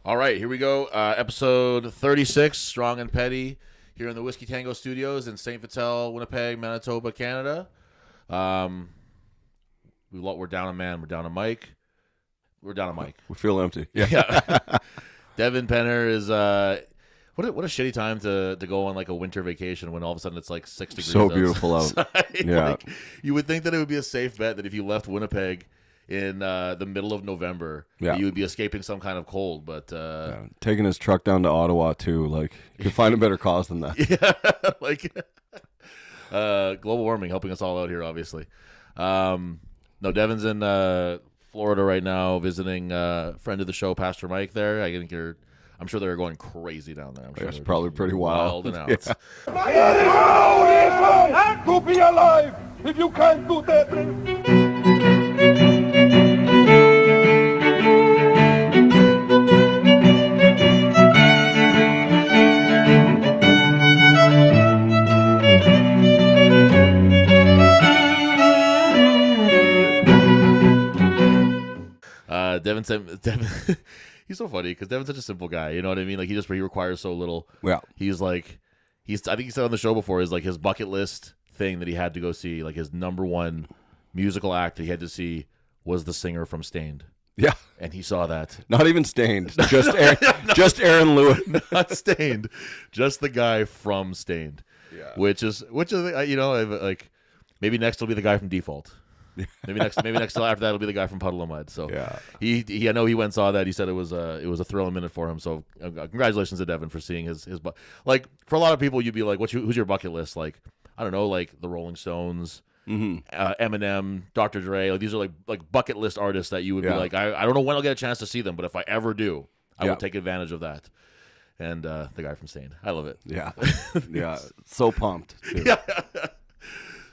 All right, here we go. Episode 36, Strong and Petty, here in the Whiskey Tango Studios in St. Vital, Winnipeg, Manitoba, Canada. We're down a man. We're down a mic. We're down a mic. We feel empty. Yeah. Devin Penner is what a shitty time to go on like a winter vacation when all of a sudden it's like 6 degrees. So beautiful out. Yeah. Like, you would think that it would be a safe bet that if you left Winnipeg in the middle of November, you would be escaping some kind of cold. But taking his truck down to Ottawa too, like you could find a better cause than that. Yeah, like global warming helping us all out here, obviously. No, Devin's in Florida right now visiting friend of the show, Pastor Mike. There, I'm sure they're going crazy down there. I'm sure it's probably pretty wild and out. It is beautiful to be alive. If you can't do that. Devin, he's so funny because Devin's such a simple guy. You know what I mean? Like he requires so little. Yeah. I think he said on the show before is like his bucket list thing that he had to go see, like his number one musical act that he had to see was the singer from Stained. Yeah. And he saw that. Not even Stained. Just Aaron, just Aaron Lewis. Not Stained. Just the guy from Stained. Yeah. Which is like maybe next will be the guy from Default. Maybe next after that it'll be the guy from Puddle of Mud. So yeah, I know he went and saw that. He said it was a thrilling minute for him. So congratulations to Devin for seeing his like for a lot of people you'd be like, who's your bucket list? Like I don't know, like the Rolling Stones, Eminem, Dr. Dre. Like these are like bucket list artists that you would be like, I don't know when I'll get a chance to see them, but if I ever do, I will take advantage of that. And the guy from Stained, I love it. Yeah, yeah, so pumped. Too. Yeah.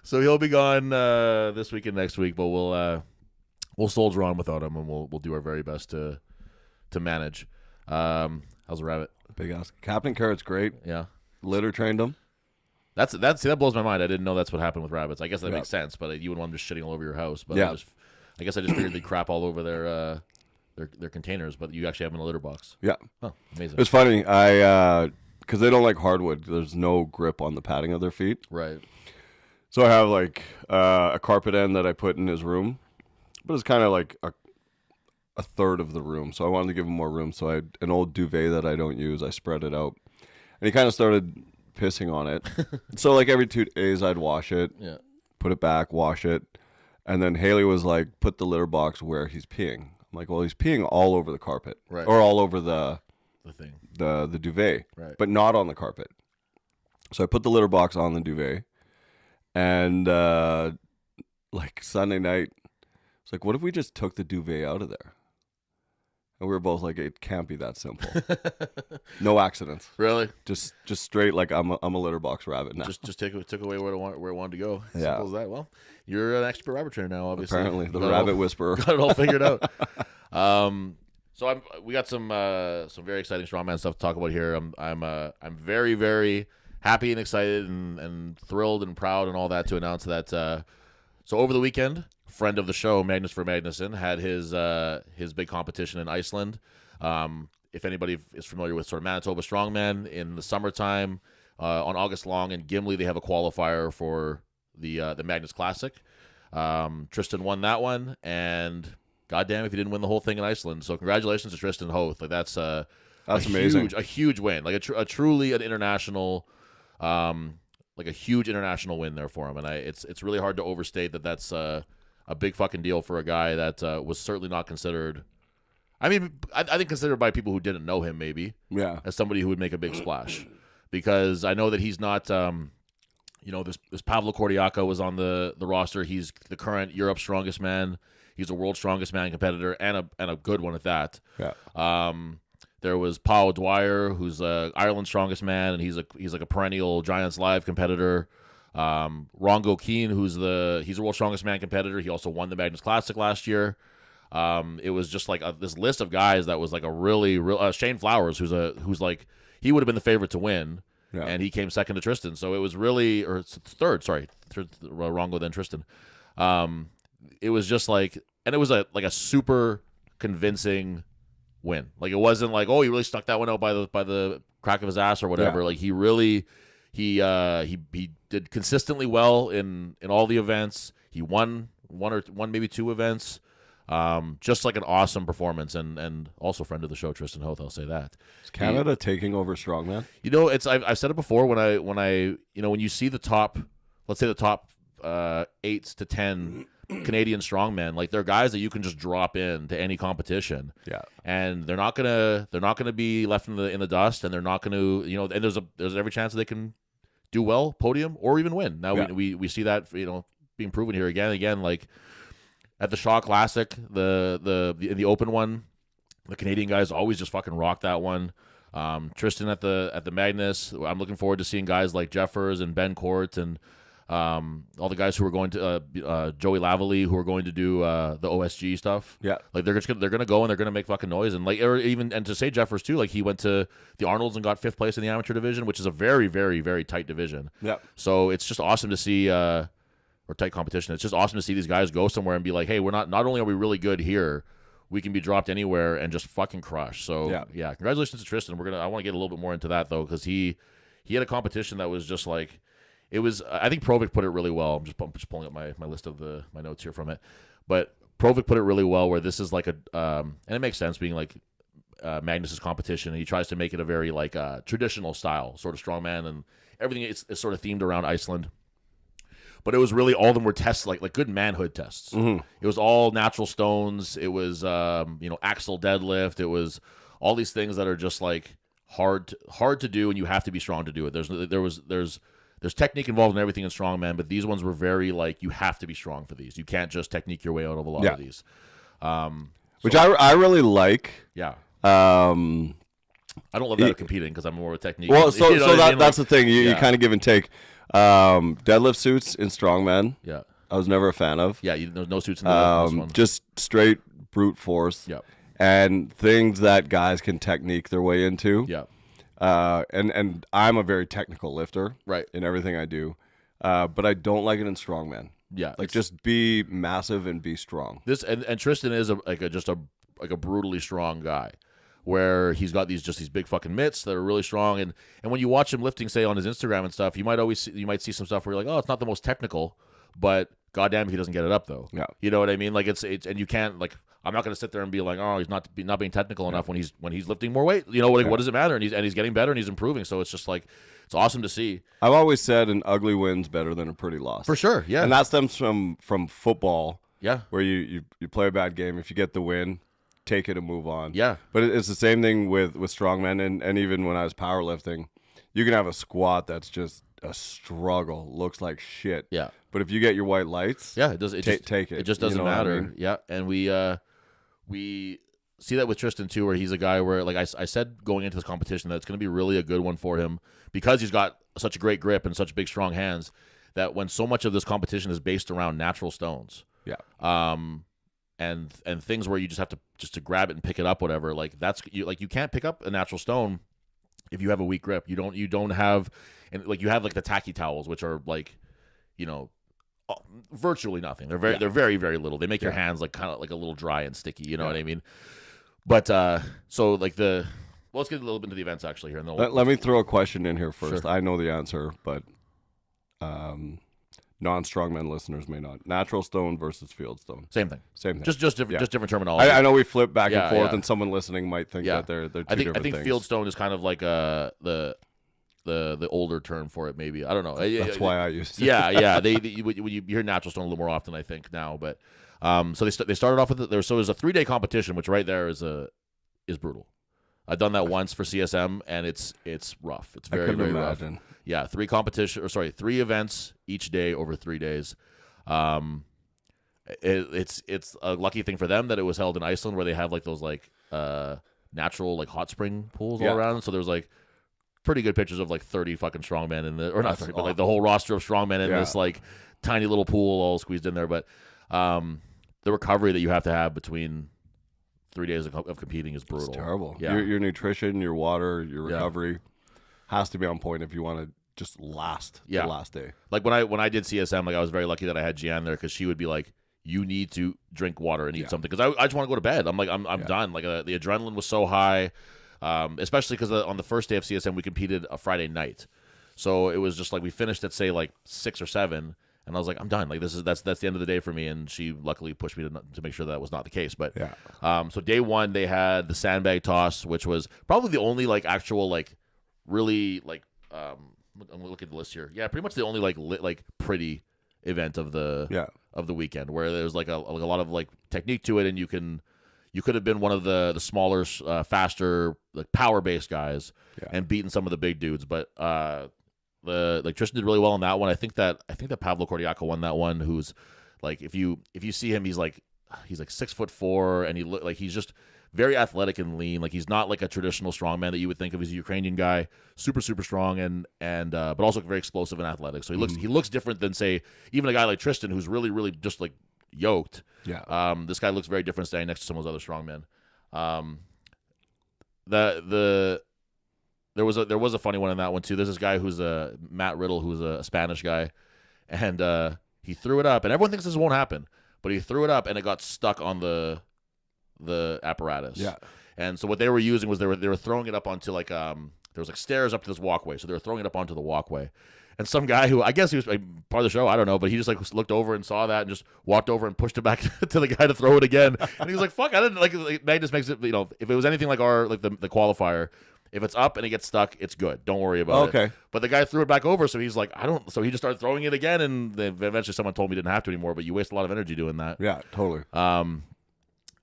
So he'll be gone this week and next week, but we'll soldier on without him, and we'll do our very best to manage. How's the rabbit? Big ass. Captain Carrot's great. Yeah, litter trained him. That blows my mind. I didn't know that's what happened with rabbits. I guess that makes sense, but you wouldn't want them just shitting all over your house. But I guess I just figured they crap all over their containers, but you actually have them in a litter box. Yeah. Oh, amazing. It's funny. Because they don't like hardwood. There's no grip on the padding of their feet. Right. So I have like a carpet end that I put in his room, but it's kind of like a third of the room. So I wanted to give him more room. So I had an old duvet that I don't use. I spread it out, and he kind of started pissing on it. So like every 2 days I'd wash it, put it back, wash it, and then Haley was like, "Put the litter box where he's peeing." I'm like, "Well, he's peeing all over the carpet, right, or all over the thing, the duvet, right, but not on the carpet." So I put the litter box on the duvet. And like Sunday night, it's like, what if we just took the duvet out of there? And we were both like, it can't be that simple. No accidents. Really? Just straight like I'm a litter box rabbit now. Just took away where it wanted to go. Yeah. Simple as that. Well, you're an expert rabbit trainer now, obviously. Apparently, the rabbit whisperer. Got it all figured out. So we got some very exciting strongman stuff to talk about here. I'm very, very happy and excited and thrilled and proud and all that to announce that. So over the weekend, friend of the show, Magnus Magnuson, had his big competition in Iceland. If anybody is familiar with sort of Manitoba Strongman, in the summertime on August Long in Gimli, they have a qualifier for the Magnus Classic. Tristan won that one, and goddamn if he didn't win the whole thing in Iceland. So congratulations to Tristan Hoth. Like that's amazing. A huge win. Like a truly an international. Like a huge international win there for him, and it's really hard to overstate that's a big fucking deal for a guy that was certainly not considered. I mean, I think considered by people who didn't know him maybe, as somebody who would make a big splash, because I know that he's not. This Pavlo Kordiaka was on the roster. He's the current Europe's strongest man. He's a world's strongest man competitor and a good one at that. Yeah. There was Paul Dwyer, who's Ireland's strongest man, and he's like a perennial Giants Live competitor. Rongo Keane, he's a world's strongest man competitor. He also won the Magnus Classic last year. It was just like this list of guys that was like a really real Shane Flowers, who's like he would have been the favorite to win, and he came second to Tristan. So it was really third, Rongo then Tristan. It was just like, and it was a super convincing win. Like it wasn't like, oh, he really stuck that one out by the crack of his ass or whatever. Like he really he did consistently well in all the events. He won maybe 2 events. Just like an awesome performance, and also friend of the show, Tristan Hoth. I'll say that. Is Canada taking over strongman? You know, I've said it before when you see the top, let's say the top 8 to 10 Canadian strongmen, like they're guys that you can just drop in to any competition. Yeah, and they're not gonna be left in the dust, and they're not gonna and there's every chance that they can do well, podium, or even win. Now we see that being proven here again and again, like. At the Shaw Classic, the open one, the Canadian guys always just fucking rock that one. Tristan at the Magnus, I'm looking forward to seeing guys like Jeffers and Ben Court and all the guys who are going to Joey Lavallee, who are going to do the OSG stuff. Yeah, like they're gonna go and they're gonna make fucking noise, and like and to say Jeffers too, like he went to the Arnolds and got 5th place in the amateur division, which is a very very very tight division. Yeah, so it's just awesome to see. Or tight competition. It's just awesome to see these guys go somewhere and be like, hey, we're not only are we really good here, we can be dropped anywhere and just fucking crush. So yeah, congratulations to Tristan. I want to get a little bit more into that though, because he had a competition that was just like, it was. I think Provic put it really well. I'm just pulling up my list of my notes here from it, but Provic put it really well. Where this is like and it makes sense being like Magnus's competition, and he tries to make it a very like traditional style sort of strongman, and everything is sort of themed around Iceland. But it was really all of them were tests like good manhood tests. Mm-hmm. It was all natural stones. It was axle deadlift. It was all these things that are just like hard to do, and you have to be strong to do it. There's technique involved in everything in strongman, but these ones were very like you have to be strong for these. You can't just technique your way out of a lot of these. Which I really like. Yeah. I don't love that competing because I'm more of a technique. Well, that's the thing. You kind of give and take. Deadlift suits in strongman. Yeah, I was never a fan of. Yeah, there's no suits in this one. Just straight brute force. Yeah, and things that guys can technique their way into. Yeah, and I'm a very technical lifter. Right. In everything I do, but I don't like it in strongman. Yeah, like just be massive and be strong. This and Tristan is a brutally strong guy. Where he's got these big fucking mitts that are really strong, and when you watch him lifting, say on his Instagram and stuff, you might see some stuff where you're like, oh, it's not the most technical, but goddamn if he doesn't get it up though. Yeah, you know what I mean? Like it's and you can't like I'm not gonna sit there and be like, oh, he's not being technical enough when he's lifting more weight. You know, like what does it matter? And he's getting better and he's improving. So it's just like it's awesome to see. I've always said an ugly win's better than a pretty loss. For sure, yeah, and that stems from football. Yeah, where you play a bad game, if you get the win, take it and move on. Yeah. But it's the same thing with strongmen, and even when I was powerlifting, you can have a squat that's just a struggle, looks like shit. Yeah. But if you get your white lights, yeah, it does. Take it. It just doesn't matter. I mean? Yeah, and we see that with Tristan too, where he's a guy where, like I said going into this competition, that it's going to be really a good one for him because he's got such a great grip and such big strong hands. That when so much of this competition is based around natural stones. Yeah. And things where you just have to grab it and pick it up, whatever. Like you can't pick up a natural stone if you have a weak grip. You don't have, and like you have like the tacky towels, which are like, virtually nothing. They're very very little. They make your hands like kind of like a little dry and sticky. You know what I mean? But so like let's get a little bit into the events actually here. And let me throw a question in here first. Sure. I know the answer, but non-strongman listeners may not. Natural stone versus field stone. Same thing. Just different terminology. I know we flip back and forth, and someone listening might think that they're two different things. I think field stone is kind of like the older term for it. Maybe I don't know. That's why I used it. Yeah. You hear natural stone a little more often, I think now. But so they started off with there's a 3-day competition, which right there is brutal. I've done that once for CSM, and it's rough. It's very very rough. Yeah, 3 events each day over 3 days. It's a lucky thing for them that it was held in Iceland, where they have like those like natural like hot spring pools all around. So there's like pretty good pictures of like 30 fucking strongmen in but like the whole roster of strongmen in this like tiny little pool all squeezed in there. But the recovery that you have to have between 3 days of competing is brutal. It's terrible. Yeah. Your nutrition, your water, your recovery has to be on point if you want to just last the last day. Like when I did CSM, like I was very lucky that I had Gian there, because she would be like, you need to drink water and eat something, because I just want to go to bed. I'm like, I'm done. Like the adrenaline was so high, especially because on the first day of CSM we competed a Friday night, so it was just like we finished at say like 6 or 7, and I was like, I'm done. Like that's the end of the day for me. And she luckily pushed me to make sure that was not the case. But so day 1 they had the sandbag toss, which was probably the only like actual like really like I'm gonna look at the list here. Yeah, pretty much the only like pretty event of the weekend, where there's like a lot of like technique to it, and you could have been one of the smaller, faster, like power based guys and beaten some of the big dudes. But Tristan did really well on that one. I think that Pavlo Cordiaco won that one. Who's like, if you see him, he's like 6'4", and he's just very athletic and lean. Like he's not like a traditional strongman that you would think of as a Ukrainian guy, super strong and but also very explosive and athletic. So he looks different than say even a guy like Tristan, who's really just like yoked. Yeah. This guy looks very different standing next to some of those other strongmen. There was a funny one in that one too. There's this guy who's Matt Riddle, who's a Spanish guy, and he threw it up, and everyone thinks this won't happen, but he threw it up and it got stuck on the apparatus. Yeah. And so what they were using was they were throwing it up onto like there was like stairs up to this walkway, so they were throwing it up onto the walkway. And some guy who I guess he was like, part of the show, I don't know, but he just like looked over and saw that and just walked over and pushed it back to the guy to throw it again. And he was like, "Fuck, I didn't like." Magnus makes it, if it was anything like our like the qualifier, if it's up and it gets stuck, it's good. Don't worry about it. But the guy threw it back over, so he's like, I don't. So he just started throwing it again, and then eventually someone told me he didn't have to anymore. But you waste a lot of energy doing that. Yeah, totally.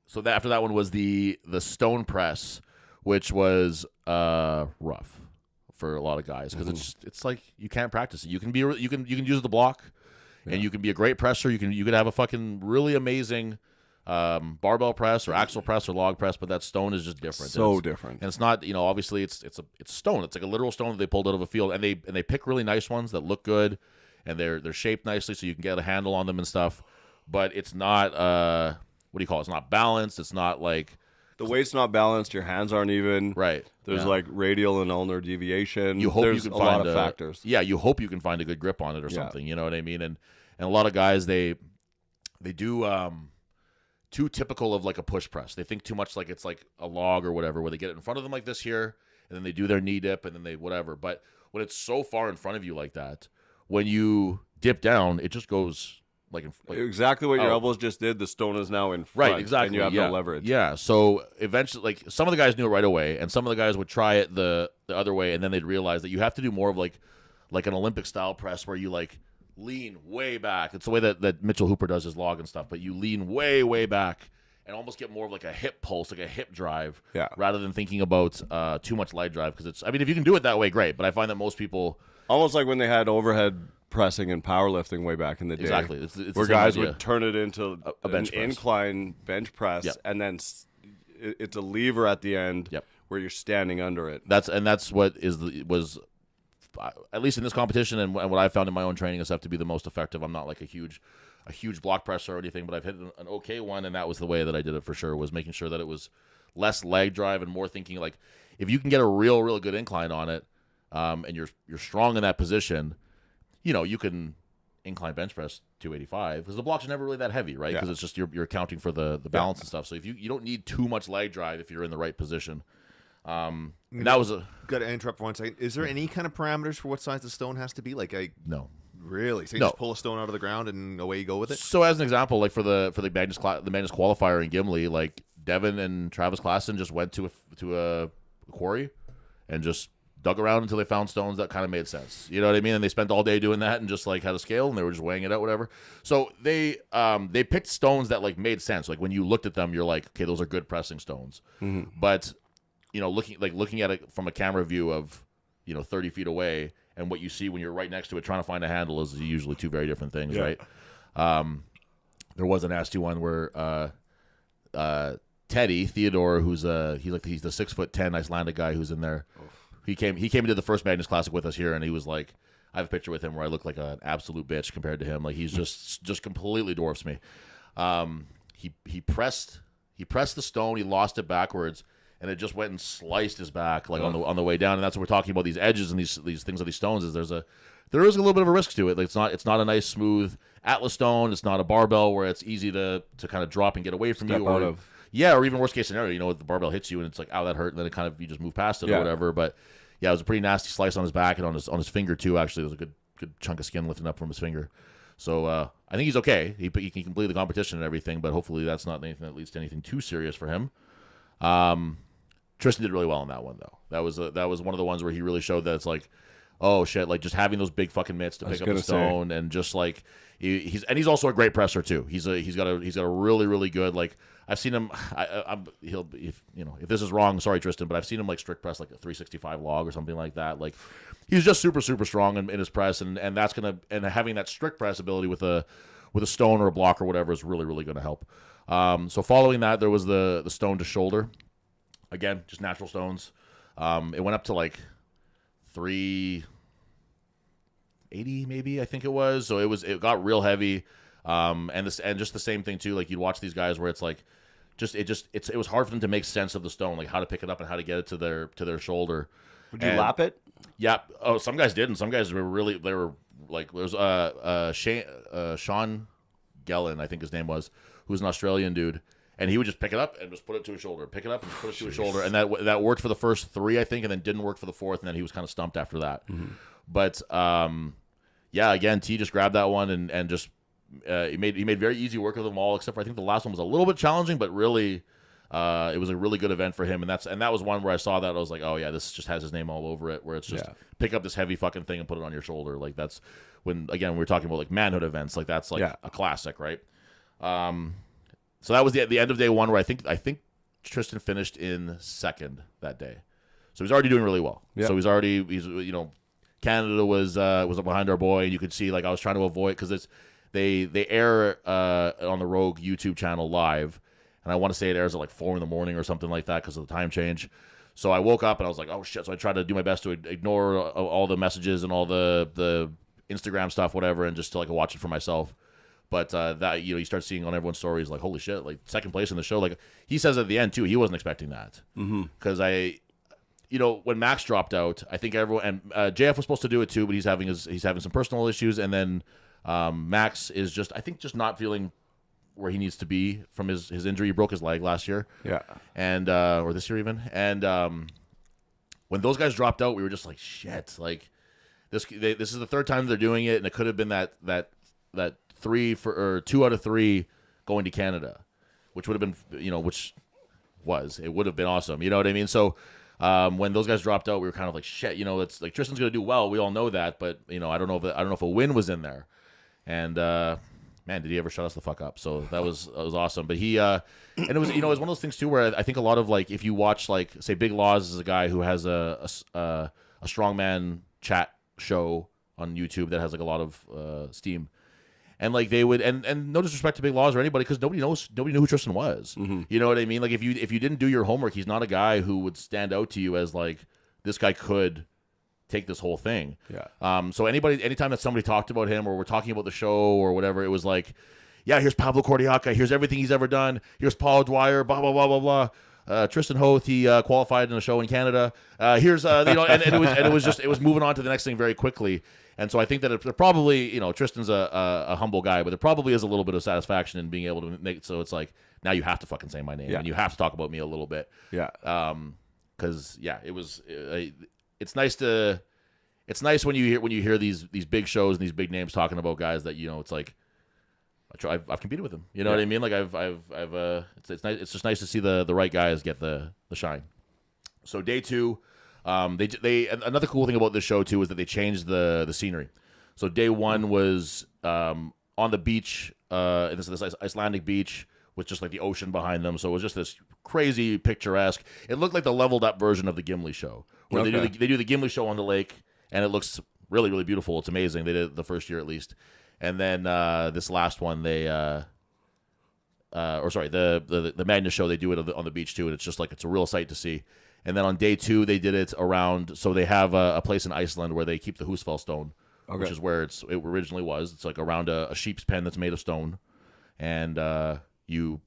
So after that one was the stone press, which was rough for a lot of guys, because it's like you can't practice it. You can use the block, and you can be a great presser. You could have a fucking really amazing barbell press or axle press or log press, but that stone is just different. So different. And it's not, obviously it's a stone. It's like a literal stone that they pulled out of a field, and they pick really nice ones that look good, and they're shaped nicely so you can get a handle on them and stuff. But it's not what do you call it? It's not balanced. It's not like the weight's not balanced. Your hands aren't even. Right. There's like radial and ulnar deviation. You hope There's you can a find lot of factors. Yeah, you hope you can find a good grip on it or something. You know what I mean? And a lot of guys they do too typical of like a push press. They think too much like it's like a log or whatever, where they get it in front of them like this here, and then they do their knee dip, and then they whatever. But when it's so far in front of you like that, when you dip down, it just goes like exactly what your elbows just did. The stone is now in front, right? Exactly, and you have no leverage. Yeah. So eventually, like some of the guys knew it right away, and some of the guys would try it the other way, and then they'd realize that you have to do more of like an Olympic style press where you like lean way back. It's the way that Mitchell Hooper does his log and stuff, but you lean way back and almost get more of like a hip pulse, like a hip drive, rather than thinking about too much leg drive. Because if you can do it that way, great. But I find that most people almost like when they had overhead pressing and powerlifting way back in the day. Exactly. It's where guys would turn it into a bench an incline bench press, and then it's a lever at the end where you're standing under it. That's what was at least in this competition and what I found in my own training and stuff to be the most effective. I'm not like a huge block presser or anything, but I've hit an okay one, and that was the way that I did it for sure, was making sure that it was less leg drive and more thinking like if you can get a real good incline on it, and you're strong in that position, you can incline bench press 285 because the blocks are never really that heavy, right? Because it's just you're accounting for the balance and stuff. So if you don't need too much leg drive if you're in the right position. That was got to interrupt for 1 second. Is there any kind of parameters for what size the stone has to be? No. Really? So you just pull a stone out of the ground and away you go with it? So as an example, like for the Magnus qualifier in Gimli, like Devin and Travis Klassen just went to a quarry and just dug around until they found stones that kind of made sense. You know what I mean? And they spent all day doing that and just like had a scale and they were just weighing it out, whatever. So they picked stones that like made sense. Like when you looked at them, you're like, okay, those are good pressing stones. Mm-hmm. But looking at it from a camera view of 30 feet away, and what you see when you're right next to it trying to find a handle is usually two very different things, right? There was a nasty one where Teddy Theodore, he's the 6'10" Icelandic guy who's in there. He came and did the first Magnus Classic with us here, and he was like, I have a picture with him where I look like an absolute bitch compared to him. Like he's just completely dwarfs me. He pressed the stone, he lost it backwards, and it just went and sliced his back like on the way down. And that's what we're talking about, these edges and these things of these stones. Is there is a little bit of a risk to it. Like it's not a nice smooth Atlas stone. It's not a barbell where it's easy to kind of drop and get away from you. Or even worst case scenario, the barbell hits you and it's like, ow, that hurt, and then you just move past it or whatever. But yeah, it was a pretty nasty slice on his back and on his finger too. Actually, there was a good chunk of skin lifting up from his finger. So I think he's okay. He can complete the competition and everything, but hopefully that's not anything that leads to anything too serious for him. Tristan did really well on that one though. That was one of the ones where he really showed that it's like, oh shit, like just having those big fucking mitts to pick up the stone and just like he's also a great presser too. He's got a really really good, like I've seen him. If this is wrong, sorry Tristan, but I've seen him like strict press like a 365 log or something like that. Like he's just super super strong in his press, and that's and having that strict press ability with a stone or a block or whatever is really really going to help. So following that, there was the stone to shoulder. Again, just natural stones. It went up to like 380 maybe, I think it was. So it got real heavy. And just the same thing too. Like you'd watch these guys where it's like, it was hard for them to make sense of the stone, like how to pick it up and how to get it to their shoulder. Would you lap it? Yeah. Oh, some guys did, and some guys were like, there was Sean Gellin, I think his name was, who's an Australian dude. And he would just pick it up and just put it to his shoulder. Pick it up and put it to his shoulder. And that worked for the first 3, I think, and then didn't work for the 4th, and then he was kind of stumped after that. Mm-hmm. But, again, T just grabbed that one and just he made very easy work of them all, except for I think the last one was a little bit challenging, but really it was a really good event for him. And that was one where I saw that. I was like, oh, yeah, this just has his name all over it, where it's just pick up this heavy fucking thing and put it on your shoulder. Like that's when, again, we were talking about like manhood events. Like that's like a classic, right? So that was the end of day 1, where I think Tristan finished in 2nd that day. So he's already doing really well. Yeah. So he's Canada was behind our boy, and you could see like I was trying to avoid, because they air on the Rogue YouTube channel live, and I want to say it airs at like 4 a.m. or something like that because of the time change. So I woke up and I was like, oh shit. So I tried to do my best to ignore all the messages and all the Instagram stuff, whatever, and just to like watch it for myself. But that you start seeing on everyone's stories like, holy shit, like 2nd place in the show. Like he says at the end too, he wasn't expecting that, because when Max dropped out, I think everyone, and JF was supposed to do it too, but he's having some personal issues, and then Max is just not feeling where he needs to be from his injury. He broke his leg last year, and or this year even, and when those guys dropped out, we were just like, shit, like this is the 3rd time they're doing it, and it could have been that 2 out of 3 going to Canada, which would have been, it would have been awesome. You know what I mean? So when those guys dropped out, we were kind of like, shit, it's like Tristan's going to do well. We all know that, but I don't know if a win was in there. And man, did he ever shut us the fuck up? So that was awesome. But he and it was it was one of those things too where I think a lot of like, if you watch like say Big Laws is a guy who has a strongman chat show on YouTube that has like a lot of steam. And like they would, and no disrespect to Big Laws or anybody, because nobody knew who Tristan was. Mm-hmm. You know what I mean? Like if you didn't do your homework, he's not a guy who would stand out to you as like, this guy could take this whole thing. Yeah. So anytime that somebody talked about him, or we're talking about the show or whatever, it was like, yeah, here's Pablo Cordiaca, here's everything he's ever done, here's Paul Dwyer, blah blah blah blah blah. Tristan Hoth, he qualified in a show in Canada. Here's and it was moving on to the next thing very quickly. And so I think that it probably, Tristan's a humble guy, but there probably is a little bit of satisfaction in being able to make it so it's like, now you have to fucking say my name, and you have to talk about me a little bit. Yeah. Because it's nice when you hear these big shows and these big names talking about guys that it's like, I've competed with them. You know what I mean? Like it's nice. It's just nice to see the right guys get the shine. So day 2. They another cool thing about this show too is that they changed the scenery. So day 1 was on the beach, this Icelandic beach with just like the ocean behind them. So it was just this crazy picturesque. It looked like the leveled up version of the Gimli show, where they do the Gimli show on the lake, and it looks really really beautiful. It's amazing. They did it the first year at least, and then this last one the Magnus show, they do it on the beach too, and it's just like it's a real sight to see. And then on day 2, they did it around. So they have a place in Iceland where they keep the Husfell stone, which is where it originally was. It's like around a sheep's pen that's made of stone, and you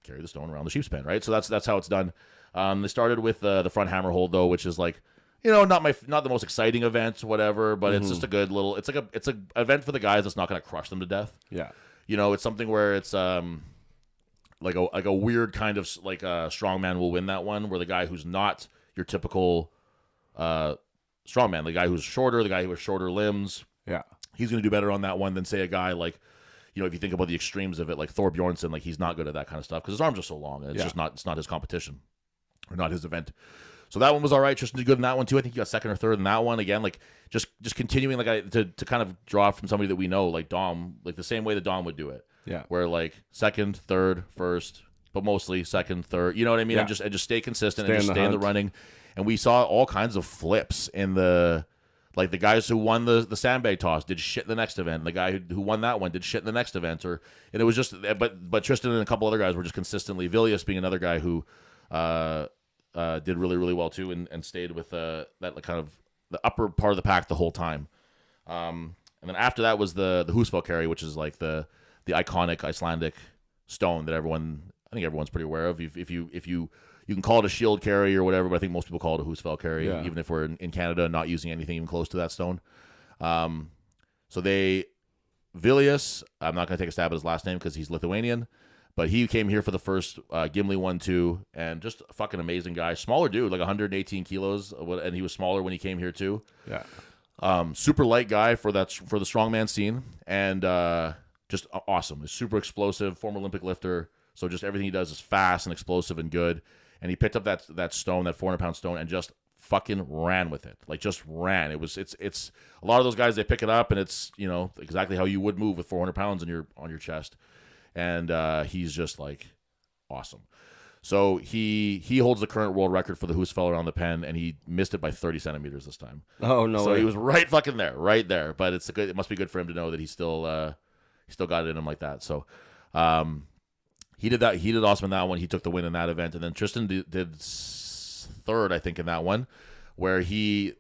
carry the stone around the sheep's pen, right? So that's how it's done. They started with the front hammer hold though, which is like, you know, not the most exciting event, whatever, but it's just a good little. It's an event for the guys that's not going to crush them to death. Yeah. You know, it's something where it's like a weird kind of like strongman will win that one, where the guy who's not your typical strongman, the guy who's shorter, the guy who has shorter limbs, Yeah. he's going to do better on that one than say a guy like, you know, if you think about the extremes of it, like Thor Bjornsson, like he's not good at that kind of stuff because his arms are so long, and it's just not his competition or not his event. So that one was all right. Tristan did good in that one too. I think he got second or third in that one. Again, like just continuing like to kind of draw from somebody that we know, like Dom, like the same way that Dom would do it. Yeah. Where like second, third, first, but mostly second, third. You know what I mean? Yeah. And just stay consistent Stay and just stay in the running. And we saw all kinds of flips in the like the guys who won the sandbag toss did shit in the next event. The guy who won that one did shit in the next event. And it was just but Tristan and a couple other guys were just consistently. Vilius being another guy who did really, really well too, and stayed with that kind of the upper part of the pack the whole time. And then after that was the Husfeld carry, which is like the iconic Icelandic stone that I think everyone's pretty aware of. If you can call it a shield carry or whatever, but I think most people call it a Husfeld carry, even if we're in Canada not using anything even close to that stone. So Vilius, I'm not going to take a stab at his last name because he's Lithuanian. But he came here for the first Gimli 1-2, and just a fucking amazing guy. Smaller dude, like 118 kilos, and he was smaller when he came here too. Yeah. Super light guy for the strongman scene, and just awesome. He's super explosive, former Olympic lifter. So just everything he does is fast and explosive and good. And he picked up that stone, that 400-pound stone, and just fucking ran with it. Like just ran. It's a lot of those guys, they pick it up, and it's, you know, exactly how you would move with 400 pounds on your chest. And he's just like awesome. So he holds the current world record for the Husfeld around the pen, and he missed it by 30 centimeters this time. Oh no! So way. he was right fucking there, right there. But it must be good for him to know that he still got it in him like that. So he did that. He did awesome in that one. He took the win in that event, and then Tristan did third, I think, in that one, where he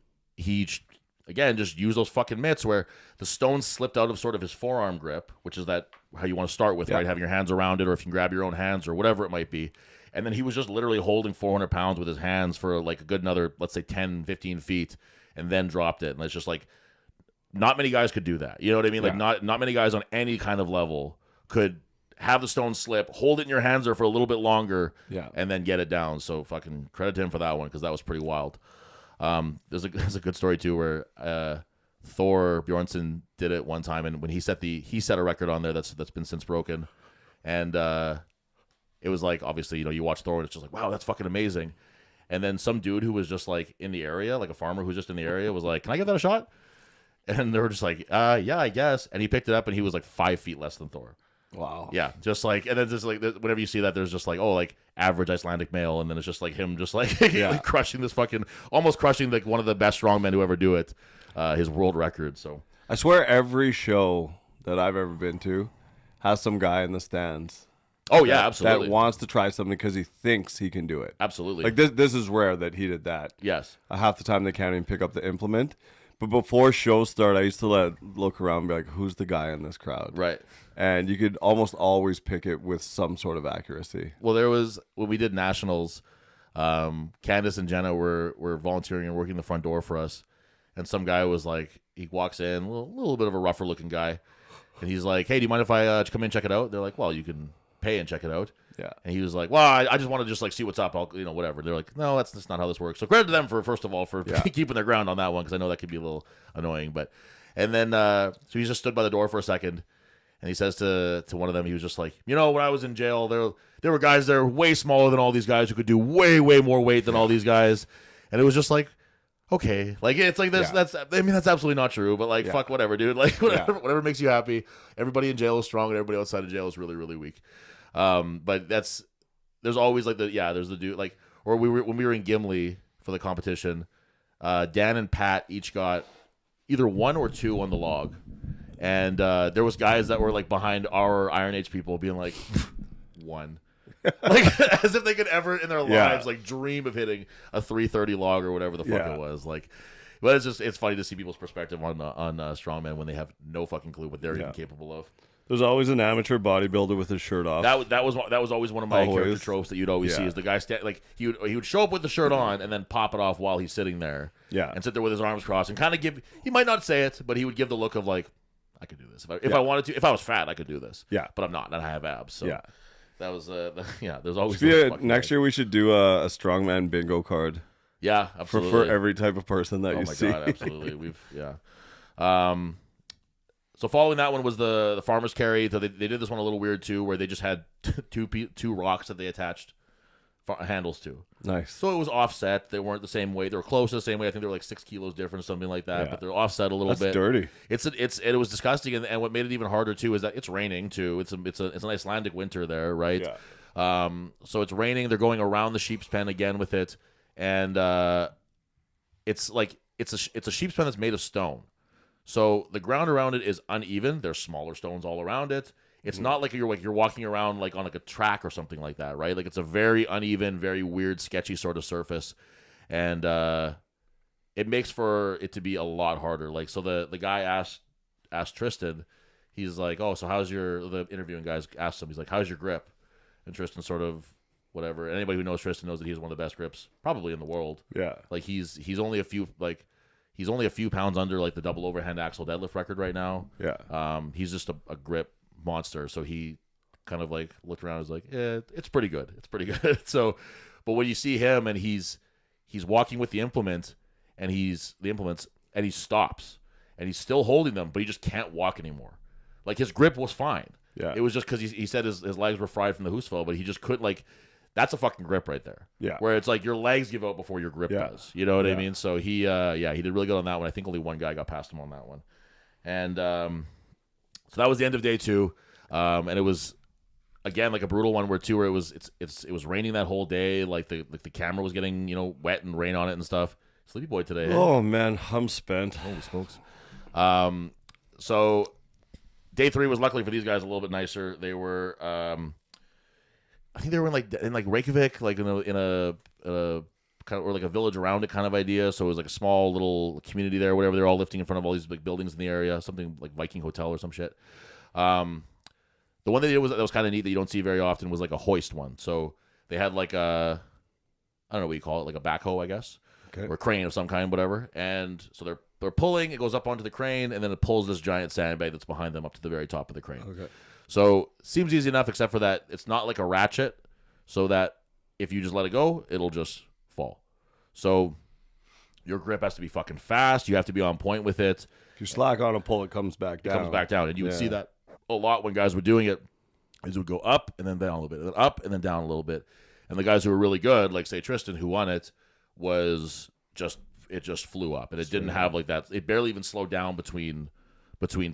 again just used those fucking mitts where the stone slipped out of sort of his forearm grip, which is that how you want to start with, right? Having your hands around it, or if you can grab your own hands or whatever it might be. And then he was just literally holding 400 pounds with his hands for like a good another, let's say 10, 15 feet, and then dropped it. And it's just like, not many guys could do that. You know what I mean? Like not many guys on any kind of level could have the stone slip, hold it in your hands there for a little bit longer, and then get it down. So fucking credit to him for that one, because that was pretty wild. There's a good story too where Thor Bjornsson did it one time, and when he set a record on there that's been since broken, and it was like, obviously, you know, you watch Thor and it's just like, wow, that's fucking amazing. And then some dude who was just like in the area, like a farmer who was just in the area, was like, can I give that a shot? And they were just like, yeah, I guess. And he picked it up, and he was like 5 feet less than Thor. Wow. Yeah, just like, and then just like whenever you see that, there's just like, oh, like average Icelandic male, and then it's just like him, just like like crushing this fucking, almost crushing like one of the best strongmen who ever do it, his world record. So I swear every show that I've ever been to has some guy in the stands. Oh yeah, absolutely. That wants to try something because he thinks he can do it. Absolutely. Like this is rare that he did that. Yes. Half the time they can't even pick up the implement. But before shows start, I used to look around and be like, who's the guy in this crowd? Right. And you could almost always pick it with some sort of accuracy. Well, there was, when we did nationals, Candace and Jenna were volunteering and working the front door for us. And some guy was like, he walks in, a little bit of a rougher looking guy. And he's like, hey, do you mind if I come in and check it out? They're like, well, you can pay and check it out. Yeah. And he was like, well, I just want to just like see what's up. I'll, whatever. They're like, no, that's not how this works. So credit to them for, first of all, for keeping their ground on that one, because I know that could be a little annoying. But, and then, so he just stood by the door for a second, and he says to one of them, he was just like, when I was in jail, there were guys there way smaller than all these guys who could do way, way more weight than all these guys. And it was just like, okay, like it's like this. That's absolutely not true. But like, fuck, whatever, dude. Like whatever makes you happy. Everybody in jail is strong, and everybody outside of jail is really, really weak. But there's always like there's the dude, like, or when we were in Gimli for the competition, Dan and Pat each got either 1 or 2 on the log, and there was guys that were like behind our Iron Age people being like 1. Like as if they could ever in their lives like dream of hitting a 330 log or whatever the fuck it was. Like, but it's funny to see people's perspective on strongman when they have no fucking clue what they're even capable of. There's always an amateur bodybuilder with his shirt off. That was always one of my character Always. tropes that you'd always see is the guy like he would show up with the shirt on and then pop it off while he's sitting there. Yeah. And sit there with his arms crossed and kind of give. He might not say it, but he would give the look of like, I could do this if I wanted to. If I was fat, I could do this. Yeah. But I'm not, and I have abs. So Yeah. that was There's always Next year we should do a strongman bingo card. Yeah, absolutely. For every type of person that you see. Oh my god, absolutely. So following that one was the farmer's carry. So they did this one a little weird too, where they just had two rocks that they attached handles to. Nice. So it was offset. They weren't the same weight. They were close to the same weight. I think they were like 6 kilos different, something like that. Yeah. But they're offset a little That's bit. dirty. It was disgusting. And what made it even harder too is that it's raining too. It's an Icelandic winter there, right? Yeah. So it's raining. They're going around the sheep's pen again with it, and it's a sheep's pen that's made of stone. So the ground around it is uneven. There's smaller stones all around it. It's not like you're walking around like on like a track or something like that, right? Like it's a very uneven, very weird, sketchy sort of surface, and it makes for it to be a lot harder. Like so, the guy asked Tristan, he's like, "Oh, so how's the interviewing guys asked him, he's like, how's your grip?" And Tristan sort of whatever. Anybody who knows Tristan knows that he's one of the best grips probably in the world. Yeah. Like he's only a few pounds under like the double overhand axle deadlift record right now. Yeah. He's just a grip monster. So he kind of like looked around and was like, yeah, it's pretty good. It's pretty good. So, but when you see him and he's walking with the implements and he stops and he's still holding them, but he just can't walk anymore. Like his grip was fine. Yeah. It was just because he said his legs were fried from the Hoosfell, but he just couldn't like. That's a fucking grip right there. Yeah. Where it's like your legs give out before your grip does. You know what I mean? So he did really good on that one. I think only one guy got past him on that one. And so that was the end of day 2. And it was again like a brutal one where it was raining that whole day. Like the camera was getting, wet and rain on it and stuff. Sleepy boy today. Oh man, I'm spent. Holy smokes. So day 3 was luckily for these guys a little bit nicer. They were I think they were in Reykjavik, like in a kind of or like a village around it kind of idea. So it was like a small little community there, whatever. They're all lifting in front of all these big buildings in the area, something like Viking Hotel or some shit. The one they did that was kind of neat that you don't see very often was like a hoist one. So they had like I don't know what you call it, like a backhoe, I guess, or a crane of some kind, whatever. And so they're pulling. It goes up onto the crane, and then it pulls this giant sandbag that's behind them up to the very top of the crane. Okay. So seems easy enough, except for that it's not like a ratchet, so that if you just let it go, it'll just fall. So your grip has to be fucking fast. You have to be on point with it. If you slack on a pull, it comes back down. It comes back down, and you would see that a lot when guys were doing it. Is it would go up and then down a little bit, and then up and then down a little bit. And the guys who were really good, like say Tristan, who won it, it just flew up, and it didn't have like that. It barely even slowed down between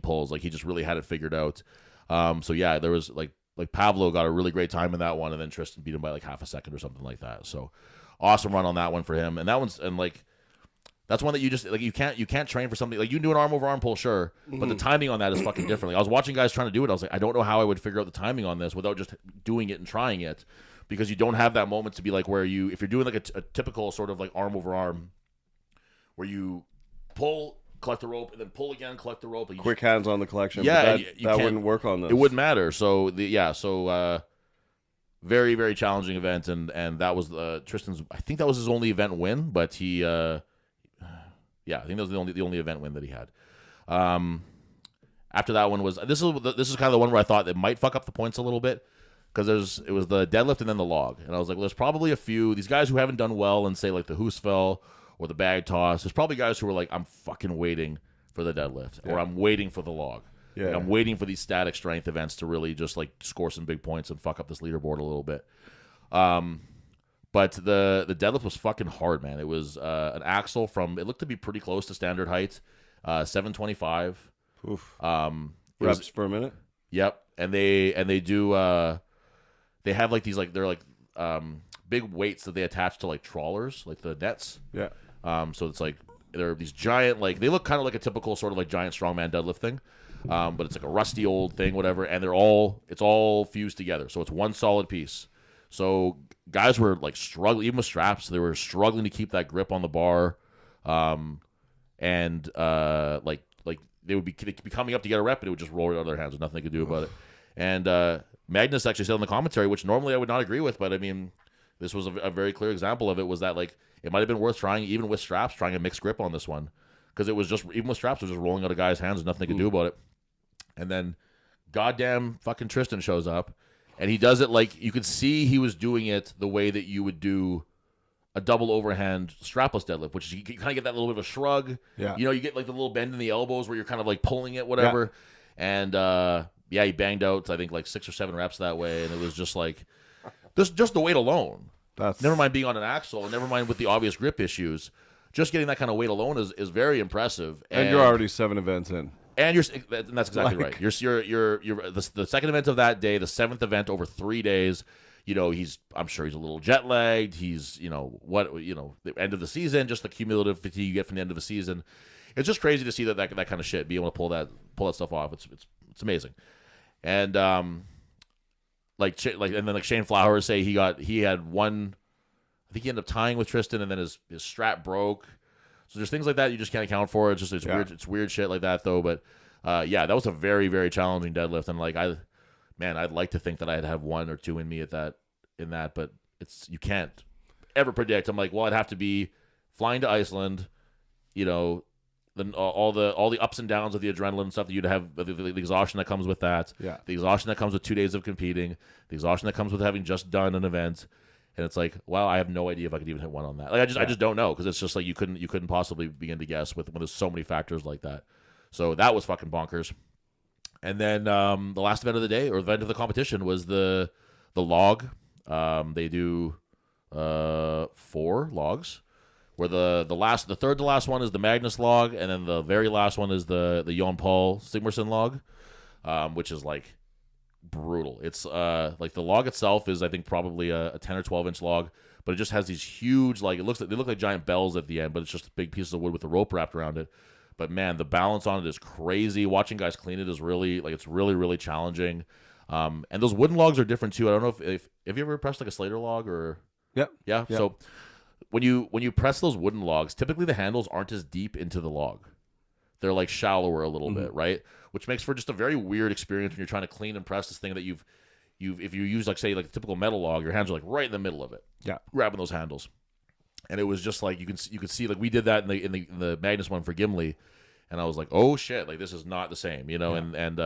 pulls. Like he just really had it figured out. So yeah, there was like Pavlo got a really great time in that one, and then Tristan beat him by like half a second or something like that. So awesome run on that one for him. And that's one that you just like you can't train for something like you can do an arm over arm pull, sure, but the timing on that is fucking different. Like, I was watching guys trying to do it. I was like, I don't know how I would figure out the timing on this without just doing it and trying it, because you don't have that moment to be like where if you're doing like a typical sort of like arm over arm, where you pull, collect the rope, and then pull again, collect the rope. Quick hands on the collection. Yeah, but that wouldn't work on this. It wouldn't matter. So very, very challenging event, and that was Tristan's. I think that was his only event win, but he, I think that was the only event win that he had. After that one was this is kind of the one where I thought it might fuck up the points a little bit, because it was the deadlift and then the log, and I was like, well, there's probably a few these guys who haven't done well in say like the Hoosfell or the bag toss. There's probably guys who were like, I'm fucking waiting for the deadlift, or I'm waiting for the log. Yeah. Like, I'm waiting for these static strength events to really just like score some big points and fuck up this leaderboard a little bit. But the deadlift was fucking hard, man. It was an axle it looked to be pretty close to standard height, 725. Oof. Reps for a minute. Yep, and they do they have like these like they're like big weights that they attach to like trawlers, like the nets. Yeah. So it's like they're these giant, like they look kind of like a typical sort of like giant strongman deadlift thing, but it's like a rusty old thing, whatever. And it's all fused together, so it's one solid piece. So guys were like struggling, even with straps. They were struggling to keep that grip on the bar, and like they'd be coming up to get a rep, and it would just roll right out of their hands. There's nothing they could do about it. And Magnus actually said in the commentary, which normally I would not agree with, but I mean, this was a very clear example of it, was that like it might have been worth trying, even with straps, trying a mixed grip on this one. Because it was just, even with straps, it was just rolling out of guys' hands and nothing they could do about it. And then goddamn fucking Tristan shows up, and he does it like, you could see he was doing it the way that you would do a double overhand strapless deadlift, which is you kind of get that little bit of a shrug. Yeah. You know, you get like the little bend in the elbows where you're kind of like pulling it, whatever. Yeah. And he banged out, I think, like 6 or 7 reps that way, and it was just like, just the weight alone. Never mind being on an axle, and never mind with the obvious grip issues. Just getting that kind of weight alone is very impressive. And you're already 7 events in. And that's exactly right. You're the second event of that day, the 7th event over 3 days. You know, I'm sure he's a little jet lagged. He's, the end of the season, just the cumulative fatigue you get from the end of the season. It's just crazy to see that kind of shit, be able to pull that stuff off. It's amazing. And and then Shane Flowers say he had one. I think he ended up tying with Tristan, and then his strap broke. So there's things like that you just can't account for. It's weird. It's weird shit like that though. But that was a very, very challenging deadlift, and like I'd like to think that I'd have 1 or 2 in me in that, but you can't ever predict. I'm like, well, I'd have to be flying to Iceland, then all the ups and downs of the adrenaline and stuff that you'd have, the exhaustion that comes with that, the exhaustion that comes with 2 days of competing, the exhaustion that comes with having just done an event. And it's like, wow, I have no idea if I could even hit 1 on that. Like, I just don't know, because it's just like you couldn't possibly begin to guess when there's so many factors like that. So that was fucking bonkers. And then the last event of the day, or event of the competition, was the log. They do 4 logs, where the third to last one is the Magnus log, and then the very last one is the Jon Paul Sigmarsson log, which is like brutal. It's like the log itself is, I think, probably a 10 or 12 inch log, but it just has these huge, like, they look like giant bells at the end, but it's just big pieces of wood with the rope wrapped around it. But man, the balance on it is crazy. Watching guys clean it is really, like, it's really, really challenging. And those wooden logs are different too. I don't know if you ever pressed like a Slater log or yeah. So when you press those wooden logs, typically the handles aren't as deep into the log. They're like shallower a little bit, right? Which makes for just a very weird experience when you're trying to clean and press this thing that if you use like a typical metal log, your hands are like right in the middle of it, grabbing those handles. And it was just like you could see, like, we did that in the Magnus one for Gimli, and I was like, oh shit, like this is not the same, and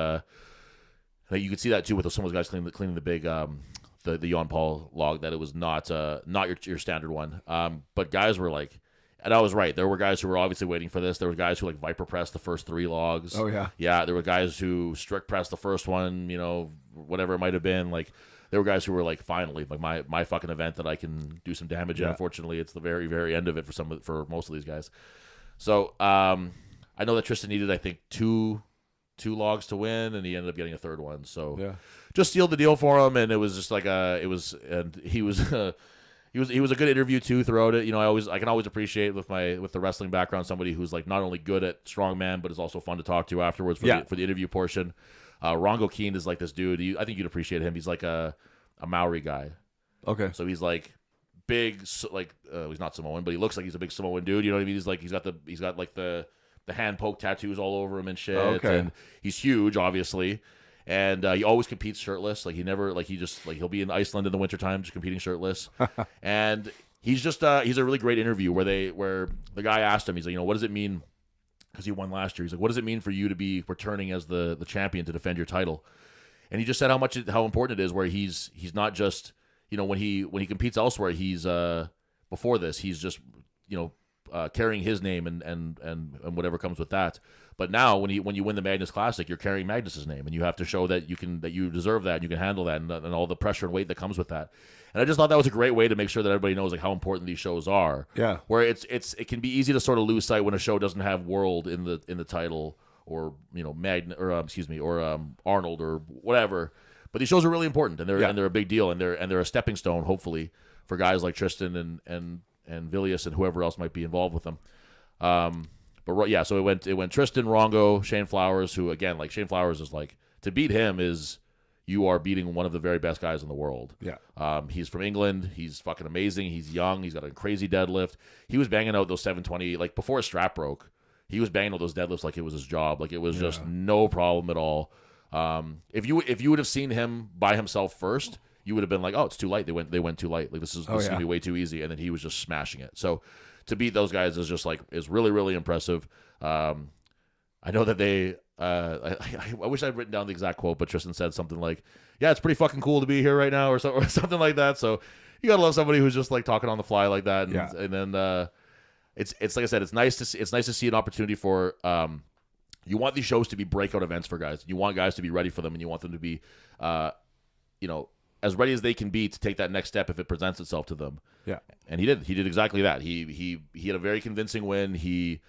you could see that too with some of those guys cleaning the big the Jon Paul log, that it was not your standard one. But guys were like. And I was right. There were guys who were obviously waiting for this. There were guys who like Viper pressed the first 3 logs. Oh yeah. Yeah. There were guys who strict pressed the first one. Whatever it might have been. Like there were guys who were like, finally, like my fucking event that I can do some damage. And unfortunately, it's the very, very end of it for most of these guys. So I know that Tristan needed, I think, two logs to win, and he ended up getting a third one. So just sealed the deal for him, and it was just like he was. He was a good interview too throughout it. I can always appreciate with the wrestling background somebody who's like not only good at strongman, but is also fun to talk to afterwards for the interview portion. Rongo Keen is like this dude. I think you'd appreciate him. He's like a Maori guy. Okay. So he's like big, he's not Samoan, but he looks like he's a big Samoan dude. You know what I mean? He's got like the hand poke tattoos all over him and shit. Okay. And he's huge, obviously. And he always competes shirtless. Like he'll be in Iceland in the wintertime just competing shirtless. And he's just he's a really great interview where the guy asked him, he's like, what does it mean? Because he won last year. He's like, what does it mean for you to be returning as the champion to defend your title? And he just said how important it is, where he's not just, when he competes elsewhere, he's before this, he's just, carrying his name and whatever comes with that. But now when you win the Magnus Classic, you're carrying Magnus's name, and you have to show that you deserve that, and you can handle that, and all the pressure and weight that comes with that. And I just thought that was a great way to make sure that everybody knows like how important these shows are. Yeah. Where it can be easy to sort of lose sight when a show doesn't have World in the title, or Arnold or whatever. But these shows are really important, and they're a big deal, and they're a stepping stone, hopefully, for guys like Tristan and Vilius and whoever else might be involved with them. So it went Tristan, Rongo, Shane Flowers, who again, like, Shane Flowers is like, to beat him is you are beating one of the very best guys in the world. Yeah. He's from England. He's fucking amazing. He's young. He's got a crazy deadlift. He was banging out those 720 like before his strap broke. he was banging with those deadlifts like it was his job. Like it was just no problem at all. If you would have seen him by himself first, you would have been like, oh, it's too light. They went too light. Like this is gonna be way too easy. And then he was just smashing it. So to beat those guys is just like is really, really impressive. I know that they I wish I'd written down the exact quote, but Tristan said something like, yeah, it's pretty fucking cool to be here right now, or something like that. So you gotta love somebody who's just like talking on the fly like that. And then it's like I said, it's nice to see an opportunity for you want these shows to be breakout events for guys. You want guys to be ready for them, and you want them to be as ready as they can be to take that next step if it presents itself to them. Yeah. And he did exactly that. He had a very convincing win. He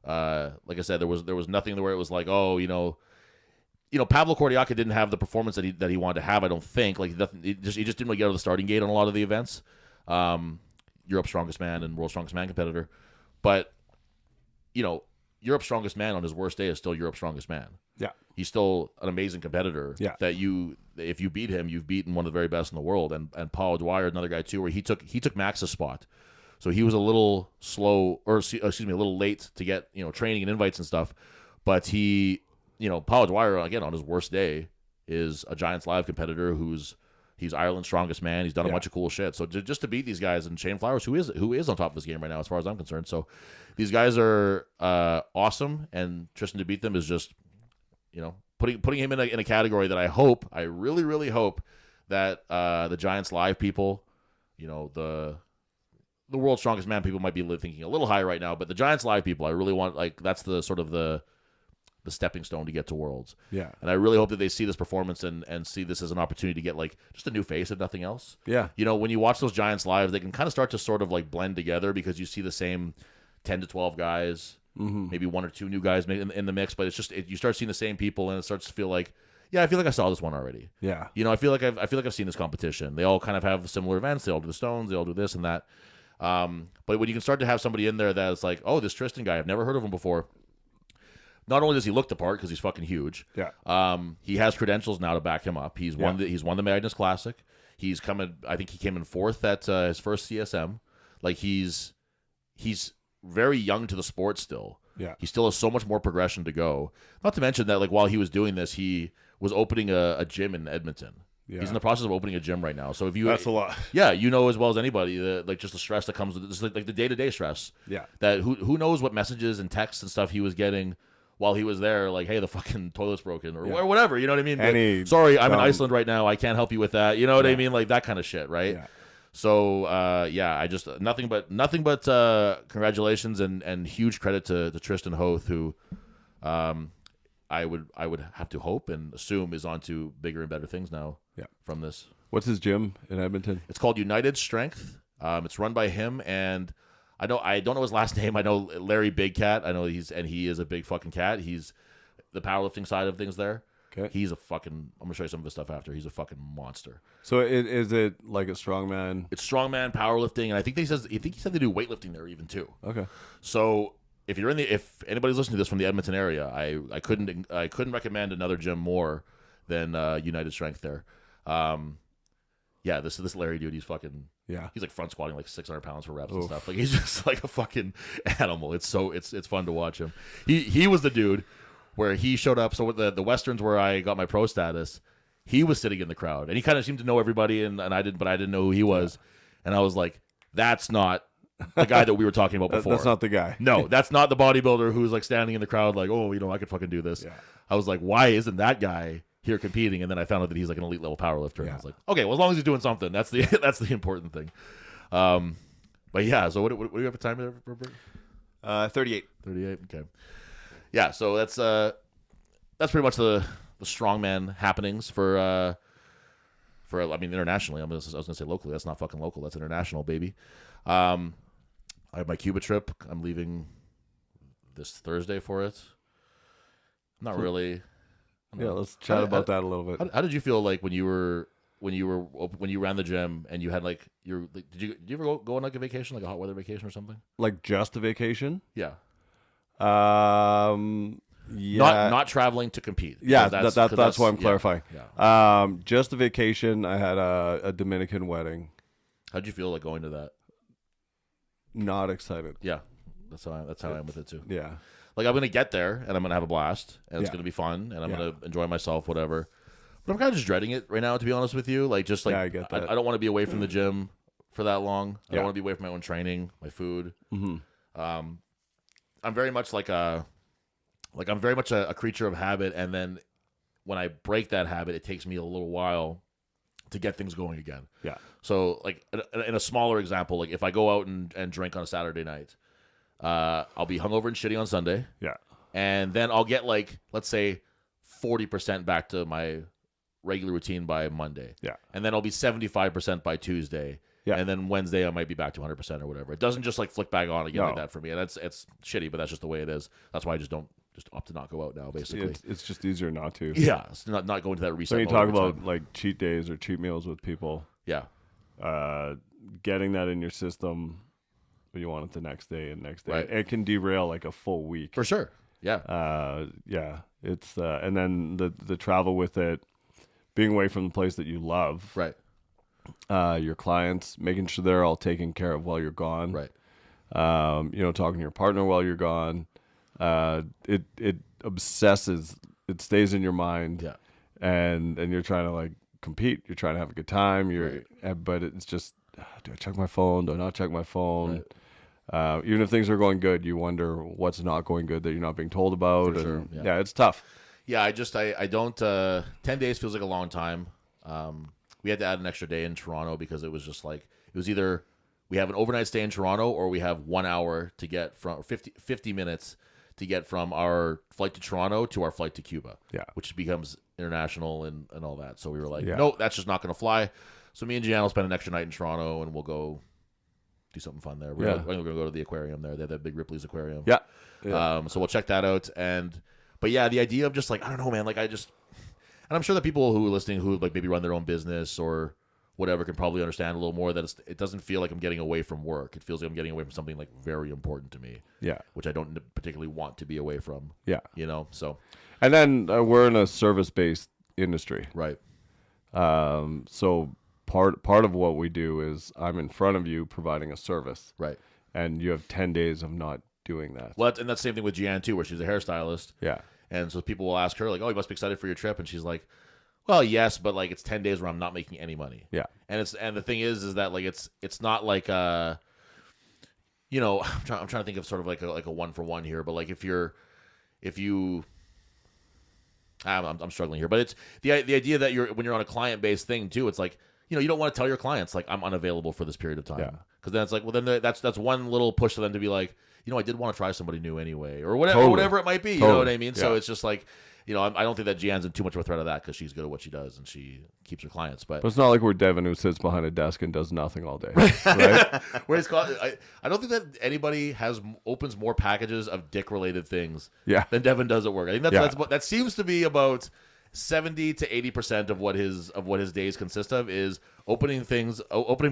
like I said, there was nothing where it was like, oh, Pavlo Kordiaka didn't have the performance that he wanted to have. I don't think he just didn't really get out of the starting gate on a lot of the events. Europe's strongest man and world's strongest man competitor, but Europe's strongest man on his worst day is still Europe's strongest man. Yeah, he's still an amazing competitor. Yeah, that if you beat him, you've beaten one of the very best in the world. And Paul Dwyer, another guy too, where he took Max's spot. So he was a little slow, or excuse me, a little late to get training and invites and stuff. But Paul Dwyer again on his worst day is a Giants Live competitor he's Ireland's strongest man. He's done a bunch of cool shit. So just to beat these guys, and Shane Flowers, who is on top of his game right now as far as I'm concerned. So these guys are awesome, and Tristan to beat them is just putting him in a category that I really, really hope that the Giants Live people, the world's strongest man people might be thinking a little higher right now, but the Giants Live people, I really want, that's the sort of the stepping stone to get to Worlds. Yeah. And I really hope that they see this performance and see this as an opportunity to get just a new face, if nothing else. Yeah. When you watch those Giants Live, they can kind of start to sort of blend together because you see the same 10 to 12 guys, maybe one or two new guys in the mix, but it's just you start seeing the same people, and it starts to feel like, yeah, I feel like I saw this one already. Yeah. I feel like I've seen this competition. They all kind of have similar events. They all do the stones. They all do this and that. But when you can start to have somebody in there that's like, oh, this Tristan guy, I've never heard of him before. Not only does he look the part because he's fucking huge. Yeah. He has credentials now to back him up. He's won the Magnus Classic. I think he came in fourth at his first CSM. He's very young to the sport still. Yeah. He still has so much more progression to go. Not to mention that while he was doing this, he was opening a gym in Edmonton. Yeah. He's in the process of opening a gym right now. So if that's a lot. Yeah, as well as anybody, just the stress that comes with just like the day-to-day stress. Yeah. That who knows what messages and texts and stuff he was getting while he was there, like, hey, the fucking toilet's broken or whatever, you know what I mean? Sorry, I'm in Iceland right now. I can't help you with that. You know what I mean? Like that kind of shit, right? Yeah. So I just nothing but congratulations and huge credit to Tristan Hoth, who I would have to hope and assume is on to bigger and better things now. Yeah. From this. What's his gym in Edmonton? It's called United Strength. It's run by him, and I don't know his last name. I know Larry Big Cat. I know he is a big fucking cat. He's the powerlifting side of things there. Okay. He's I'm gonna show you some of his stuff after. He's a fucking monster. So is it like a strongman? It's strongman powerlifting, and I think he said they do weightlifting there even too. Okay. So if anybody's listening to this from the Edmonton area, I couldn't recommend another gym more than United Strength there. This Larry dude, he's fucking he's like front squatting like 600 pounds for reps and stuff. Like he's just like a fucking animal. It's fun to watch him. He was the dude where he showed up. So with the Westerns where I got my pro status, he was sitting in the crowd and he kind of seemed to know everybody and I didn't know who he was. And I was like, that's not the guy that we were talking about before. That's not the guy. No, that's not the bodybuilder who's like standing in the crowd like, oh, I could fucking do this. Yeah. I was like, why isn't that guy here competing? And then I found out that he's like an elite level powerlifter. Yeah. And I was like, okay, well, as long as he's doing something, that's the important thing. But yeah, so what do you have a time there for? 38. 38. Okay. Yeah, so that's pretty much the strongman happenings for internationally. I was gonna say locally. That's not fucking local. That's international, baby. I have my Cuba trip. I'm leaving this Thursday for it. Not really. Yeah, let's chat about that a little bit. How did you feel like when you ran the gym and you had did you ever go on like a vacation, like a hot weather vacation or something? Like just a vacation? Yeah. Yeah. Not traveling to compete. Yeah, that's why I'm clarifying. Yeah. Just a vacation. I had a Dominican wedding. How'd you feel like going to that? Not excited. Yeah. That's how I am with it too. Yeah. Like I'm gonna get there and I'm gonna have a blast and it's Yeah. gonna be fun and I'm Yeah. gonna enjoy myself, whatever. But I'm kind of just dreading it right now, to be honest with you. Like just like Yeah, I get that. I don't want to be away from the gym for that long. I Yeah. don't want to be away from my own training, my food. Mm-hmm. I'm very much I'm very much a creature of habit, and then when I break that habit, it takes me a little while to get things going again. Yeah. So, like in a smaller example, like if I go out and drink on a Saturday night, I'll be hungover and shitty on Sunday, Yeah. and then I'll get like, let's say, 40% back to my regular routine by Monday. Yeah. And then I'll be 75% by Tuesday. Yeah. And then Wednesday I might be back to 100% or whatever. It doesn't just like flick back on again like No. that for me. And it's shitty, but that's just the way it is. That's why I just opt to not go out now, basically. It's just easier not to. Yeah, it's not going to that reset. So when you mode talk every about time. like cheat days or cheat meals with people, Yeah. getting that in your system, you want it the next day and next day. Right. It can derail like a full week. For sure. Yeah. Yeah. It's and then the travel with it, being away from the place that you love, Right. your clients, making sure they're all taken care of while you're gone. Right. Talking to your partner while you're gone. It obsesses. It stays in your mind. Yeah. And you're trying to like compete. You're trying to have a good time. But it's just, do I check my phone? Do I not check my phone? Right. Even if things are going good, you wonder what's not going good that you're not being told about. For sure, And yeah. yeah, it's tough. Yeah, I don't 10 days feels like a long time. We had to add an extra day in Toronto because it was just like it was either we have an overnight stay in Toronto or we have 1 hour to get from 50 minutes to get from our flight to Toronto to our flight to Cuba. Yeah. Which becomes international and all that. So we were like, Yeah. no, that's just not going to fly. So me and Gian will spend an extra night in Toronto and we'll go do something fun there. We're going to go to the aquarium there. They have that big Ripley's aquarium. Yeah. So we'll check that out. But yeah, the idea of just like, I don't know, man, like and I'm sure that people who are listening who like maybe run their own business or whatever can probably understand a little more that it doesn't feel like I'm getting away from work. It feels like I'm getting away from something like very important to me. Yeah. Which I don't particularly want to be away from. Yeah. So. And then we're in a service-based industry. Right. So part of what we do is I'm in front of you providing a service. Right. And you have 10 days of not doing that. Well, and that's the same thing with Gian too, where she's a hairstylist. Yeah. And so people will ask her like, "Oh, you must be excited for your trip," and she's like, "Well, yes, but like it's 10 days where I'm not making any money." Yeah. And the thing is that like it's not like I'm trying to think of sort of like a one for one here, but like I'm struggling here, but it's the idea that when you're on a client based thing too, it's like you don't want to tell your clients like I'm unavailable for this period of time, Yeah. because then it's like, well, then that's one little push for them to be like, I did want to try somebody new anyway, or whatever, Totally. whatever it might be. You Totally. know what I mean? So Yeah. it's just like, I don't think that Gian's in too much of a threat of that because she's good at what she does and she keeps her clients. But But it's not like we're Devin who sits behind a desk and does nothing all day. Right? I don't think that anybody opens more packages of dick related things Yeah. than Devin does at work. I think Yeah. that seems to be about 70 to 80% of what his days consist of is opening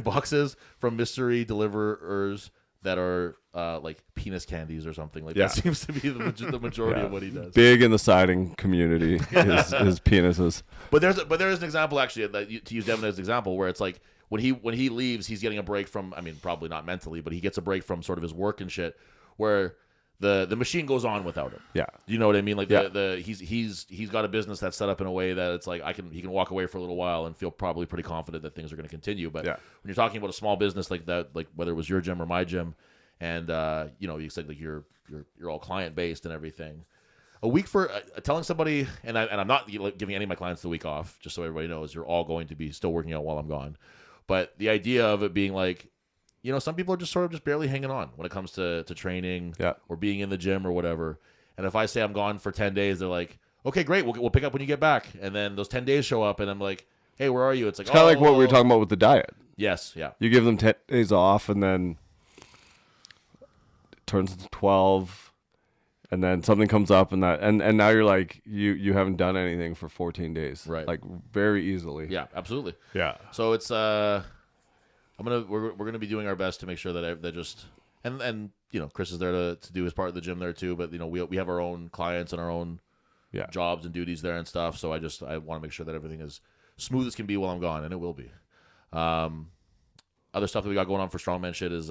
boxes from mystery deliverers that are like penis candies or something like Yeah. that. Seems to be the majority of what he does. Big in the siding community is penises. But there is an example actually to use Devin as an example where it's like when he leaves, he's getting a break from, I mean, probably not mentally, but he gets a break from sort of his work and shit where the machine goes on without him. Yeah. You know what I mean? Like Yeah. he's got a business that's set up in a way that it's like he can walk away for a little while and feel probably pretty confident that things are going to continue. But Yeah. when you're talking about a small business like that, like whether it was your gym or my gym, and you said like you're all client based and everything. A week for telling somebody, and I'm not giving any of my clients the week off, just so everybody knows you're all going to be still working out while I'm gone. But the idea of it being like, some people are just sort of just barely hanging on when it comes to training Yeah. or being in the gym or whatever. And if I say I'm gone for 10 days, they're like, okay, great, we'll pick up when you get back. And then those 10 days show up, and I'm like, hey, where are you? It's like, It's kind of like what we were talking about with the diet. Yes, yeah. You give them 10 days off, and then it turns into 12, and then something comes up, and now you're like, you haven't done anything for 14 days. Right. Like, very easily. Yeah, absolutely. Yeah. So it's we're gonna be doing our best to make sure that they just and Chris is there to do his part of the gym there too. But we have our own clients and our own Yeah. jobs and duties there and stuff. So I want to make sure that everything is smooth as can be while I'm gone, and it will be. Other stuff that we got going on for Strongman shit is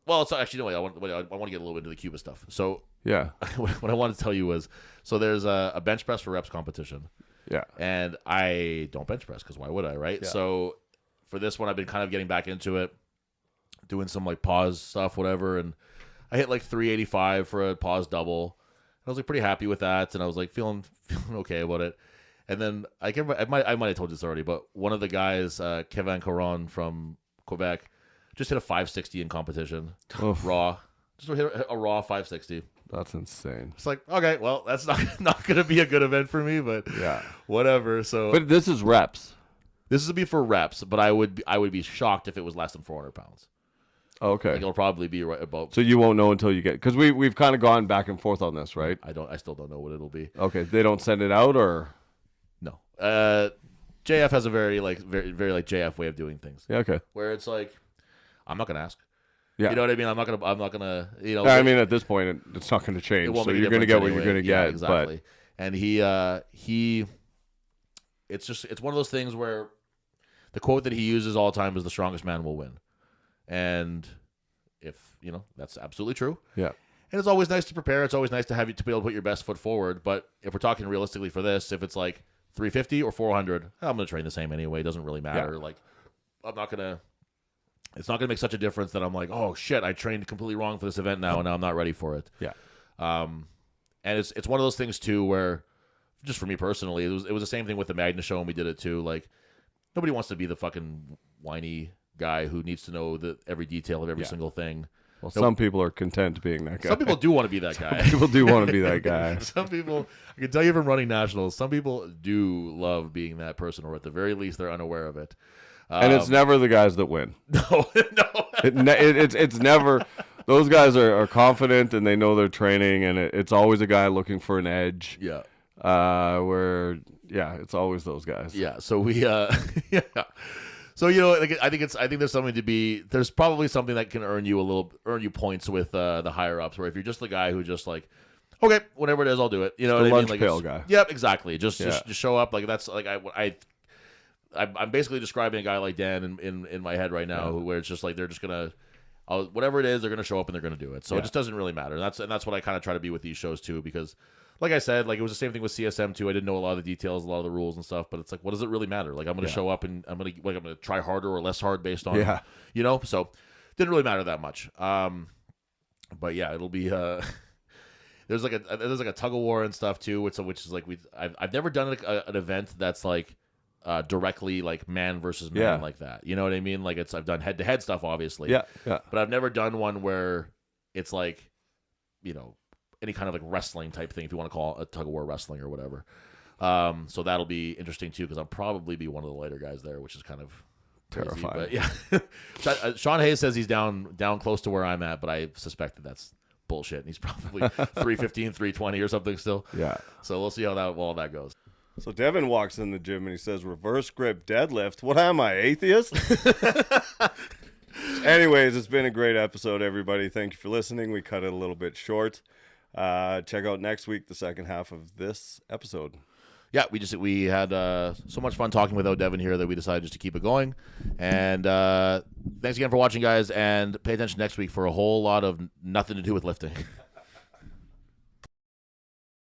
Well, it's actually no. I want to get a little into the Cuba stuff. So Yeah. what I wanted to tell you was, so there's a bench press for reps competition. Yeah. And I don't bench press because why would I, right? Yeah. So for this one, I've been kind of getting back into it, doing some like pause stuff, whatever. And I hit like 385 for a pause double. I was like pretty happy with that, and I was like feeling okay about it. And then I might have told you this already, but one of the guys, Kevin Caron from Quebec, just hit a 560 in competition, raw. Just hit a raw 560. That's insane. It's like, okay, well, that's not going to be a good event for me, but Yeah. whatever. So, But this is reps. this would be for reps, but I would be shocked if it was less than 400 pounds. Okay. Like, it'll probably be right about. So you won't know until you get, because we've kind of gone back and forth on this, right? I still don't know what it'll be. Okay. They don't send it out, or No. JF has a very very like JF way of doing things, yeah. Okay. where it's like, I'm not gonna ask. Yeah. You know what I mean? I'm not gonna. You know. I mean, at this point, it's not going to it change. won't So make a you're going to difference get what you're anyway. going to Yeah, get. exactly. And it's one of those things where the quote that he uses all the time is, "The strongest man will win," and if that's absolutely true. Yeah. And it's always nice to prepare. It's always nice to have you to be able to put your best foot forward. But if we're talking realistically for this, if it's like 350 or 400, I'm going to train the same anyway. It doesn't really matter. Yeah. Like, it's not going to make such a difference that I'm like, oh shit, I trained completely wrong for this event now, and now I'm not ready for it. Yeah. And it's one of those things too where, just for me personally, it was the same thing with the Magnus show, and we did it too. Like, nobody wants to be the fucking whiny guy who needs to know every detail of every single thing. Well, some people are content being that guy. Some people do want to be that guy. People do want to be that guy. Some people, I can tell you from running nationals, some people do love being that person, or at the very least, they're unaware of it. And it's never the guys that win. No. It's never. Those guys are confident and they know their training, and it's always a guy looking for an edge. Yeah. It's always those guys. Yeah. So we, yeah. So like, I think there's something to be. There's probably something that can earn you points with the higher ups. Where if you're just the guy who just like, okay, whatever it is, I'll do it. You know The what I mean? lunch Like, pail guy. Yep, exactly. Just show up. Like, that's like I'm basically describing a guy like Dan in my head right now, where it's just like they're just gonna, whatever it is, they're gonna show up and they're gonna do it. So it just doesn't really matter. And that's what I kind of try to be with these shows too, because, like I said, like it was the same thing with CSM too. I didn't know a lot of the details, a lot of the rules and stuff, but it's like, what does it really matter? Like, I'm gonna show up and I'm gonna try harder or less hard based on, so didn't really matter that much. But yeah, it'll be there's like a tug of war and stuff too, which is like I've never done an event that's like directly like man versus man like that. You know what I mean? Like, I've done head to head stuff, obviously. Yeah. But I've never done one where it's like, any kind of like wrestling type thing, if you want to call it a tug of war wrestling or whatever. So that'll be interesting too, because I'll probably be one of the lighter guys there, which is kind of crazy, terrifying. but yeah. Sean Hayes says he's down close to where I'm at, but I suspect that's bullshit, and he's probably 315, 320 or something still. Yeah. So we'll see how all that goes. So Devin walks in the gym and he says, "Reverse grip deadlift. What am I, atheist?" Anyways, it's been a great episode, everybody. Thank you for listening. We cut it a little bit short. Check out next week, the second half of this episode. Yeah, we had so much fun talking without Devin here that we decided just to keep it going. And thanks again for watching, guys, and pay attention next week for a whole lot of nothing to do with lifting.